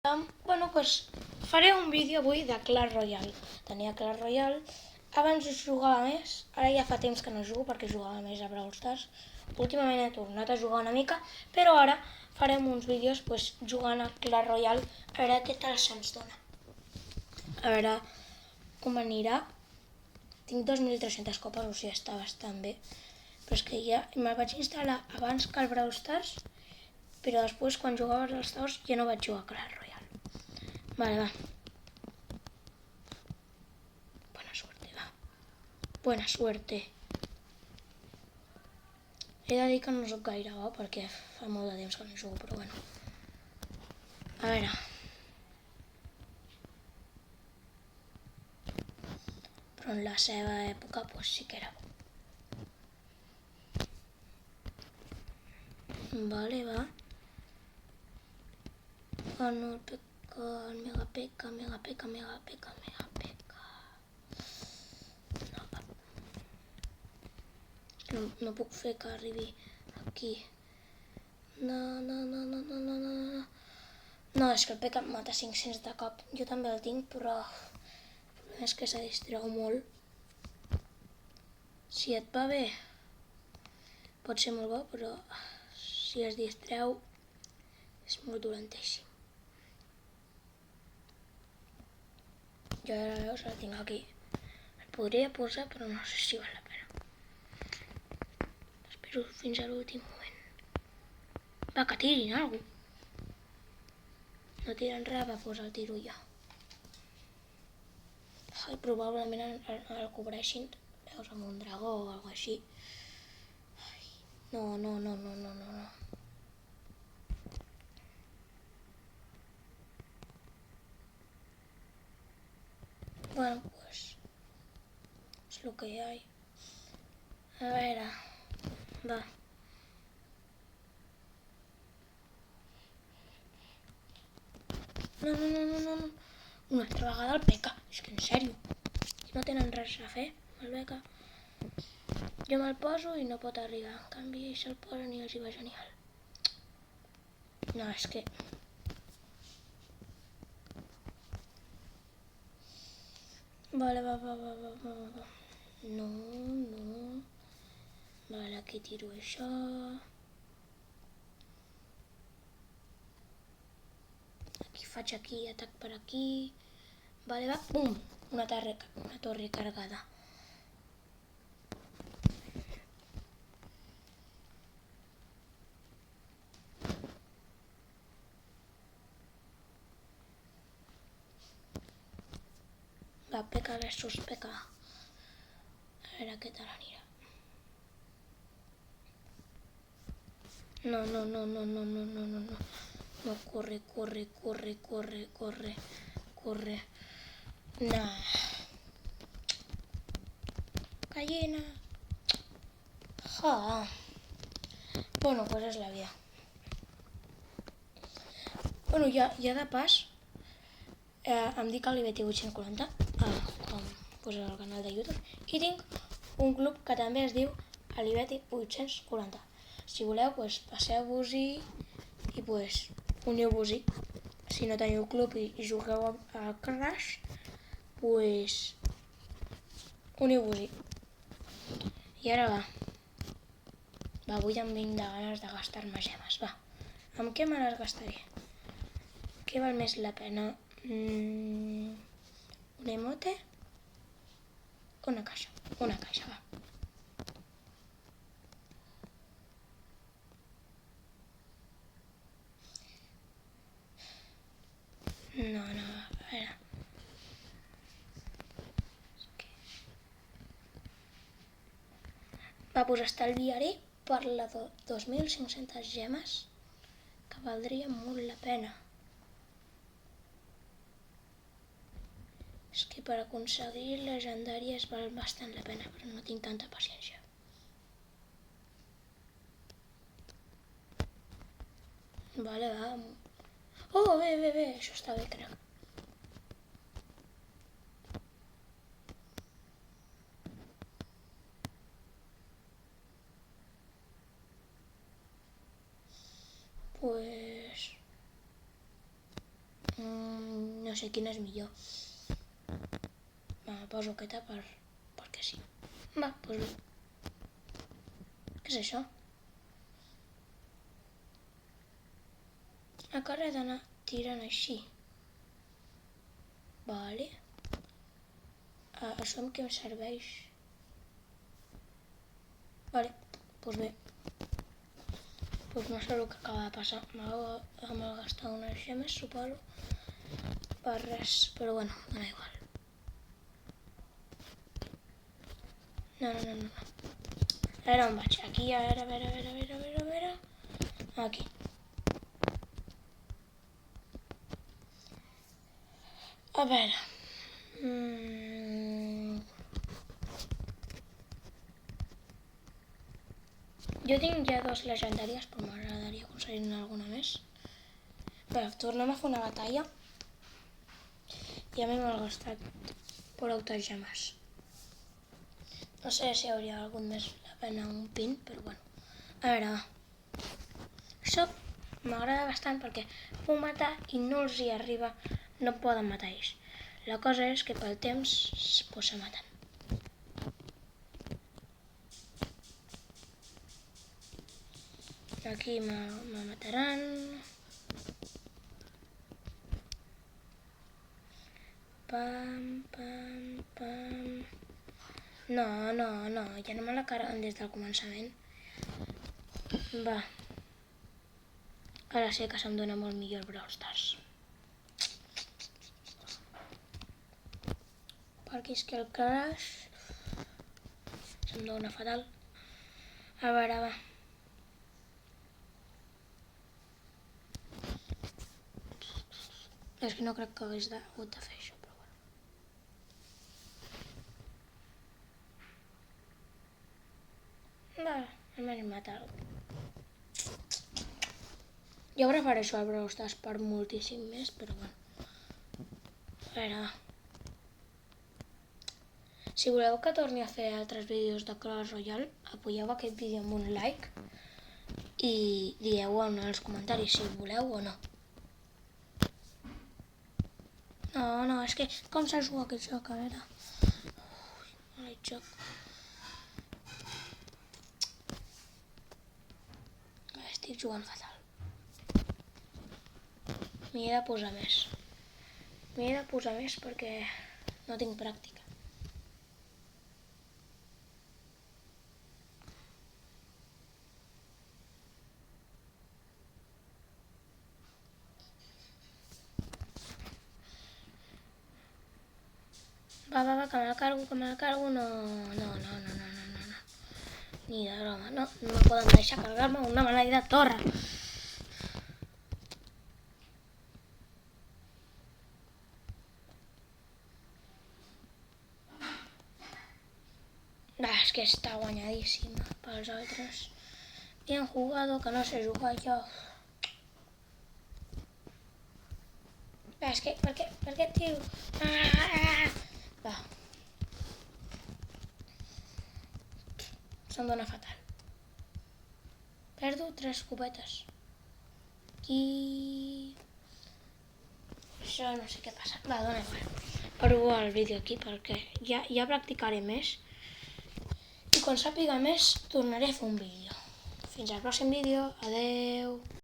Bueno, doncs faré un vídeo avui de Clash Royale. Tenia Clash Royale, abans us jugava més, ara ja fa temps que no jugo perquè jugava més a Brawl Stars. Últimament he tornat a jugar una mica, però ara farem uns vídeos jugant a Clash Royale, a veure què tal se'ns dona. A veure com anirà. Tinc 2.300 copes, o sigui, està bastant bé. Però és que ja me'l vaig instal·lar abans que el Brawl Stars, però després quan jugava a Brawl Stars ja no vaig jugar a Clash Royale. Vale, va. Buena suerte, va. Buena suerte. He de dir que no soc gaire bo perquè fa molt de temps que no jugo, però bueno. A veure. Però en la seva època sí que era bo. Vale, va. Gano el mega peca. No puc fer que arribi aquí. No. No, és que el peca em mata 500 de cop. Jo també el tinc, però el problema és que se distreu molt. Si et va bé, pot ser molt bo, però si es distreu és molt dolentíssim. Jo ara veus, el tinc aquí. El podria posar, però no sé si val la pena. Espero fins a l'últim moment. Va, que tirin alguna cosa. No tiren res, va, doncs el tiro jo. Ai, probablement el cobreixin, veus, amb un dragó o alguna cosa així. Ai, no. Bueno, pues es lo que hay. A veure, va. No. Una altra vegada el peca. És que en sèrio. No tenen res a fer, el beca. Jo me'l poso i no pot arribar. En canvi, ells se'l posen i els hi va genial. No, és que... Vale, va. No. Vale, aquí tiro això. Aquí faig aquí, atac per aquí. Vale, va, pum! Una torre cargada. Va, peca versus peca. A veure què tal anirà. No. No, corre. No. Gallina. Ja. Bueno, pues és la vida. Bueno, ja de pas, em dic Alibeti 840, com posa al canal de YouTube, i tinc un club que també es diu Alibeti 840. Si voleu, passeu-vos-hi i uniu-vos-hi. Si no teniu club i jugueu a Clash, uniu-vos-hi. I ara va. Avui em vinc de ganes de gastar-me gemes, va. Amb què me les gastaré? Què val més la pena? Un emote? Una caixa. Una caixa, va. No, a veure. Va, doncs estalviaré per la 2.500 gemes, que valdria molt la pena. És que per aconseguir legendàries val bastant la pena, però no tinc tanta paciència. Vale, va. Oh, bé, això està bé, crec. No sé quin és millor. Va, poso aquesta perquè sí. Va, doncs bé. Què és això? Encara he d'anar tirant així. Vale. Això amb què em serveix? Vale, doncs bé. Doncs no sé el que acaba de passar. M'ha malgastat unes gemes, suposo. Per res, però bueno, dona igual. No. A veure on vaig. Aquí, a veure. Aquí. A veure. Jo tinc ja 2 legendàries, però m'agradaria aconseguir-ne alguna més. Bé, tornem a fer una batalla. Ja m'he malgastat prou gemes. No sé si hauria valgut més la pena un pin, però bueno. A veure, va. Això m'agrada bastant perquè puc matar i no els hi arriba, no poden matar ells. La cosa és que pel temps se maten. Aquí me mataran. Pam. No, ja no me la carreguen des del començament. Va. Ara sé que se'm dona molt millor el Brawl Stars. Perquè és que el Crash se'm dona fatal. A veure, va. És que no crec que hagués hagut de fer això, però bueno. Va, almenys mata algú. Jo prefereixo el Brawl Stars per moltíssim més, però bueno. A veure, va. Si voleu que torni a fer altres vídeos de Clash Royale, apoyeu aquest vídeo amb un like i dieu-ho en els comentaris si voleu o no. No, és que com se juga aquest joc, a veure. Maleït joc. Estic jugant fatal. M'hi he de posar més. Perquè no tinc pràctica. Va, que me la cargo, no. Ni de broma, no me poden deixar cargar-me una maleïda torre. Va, és que està guanyadíssima pels altres. Bien jugado, que no sé jugar jo. Va, és que, per què tio? Va. Se'm dona fatal. Perdo 3 copetes. I... això no sé què passa. Va, dona igual. Provo el vídeo aquí perquè ja practicaré més. I quan sàpiga més tornaré a fer un vídeo. Fins al pròxim vídeo. Adeu.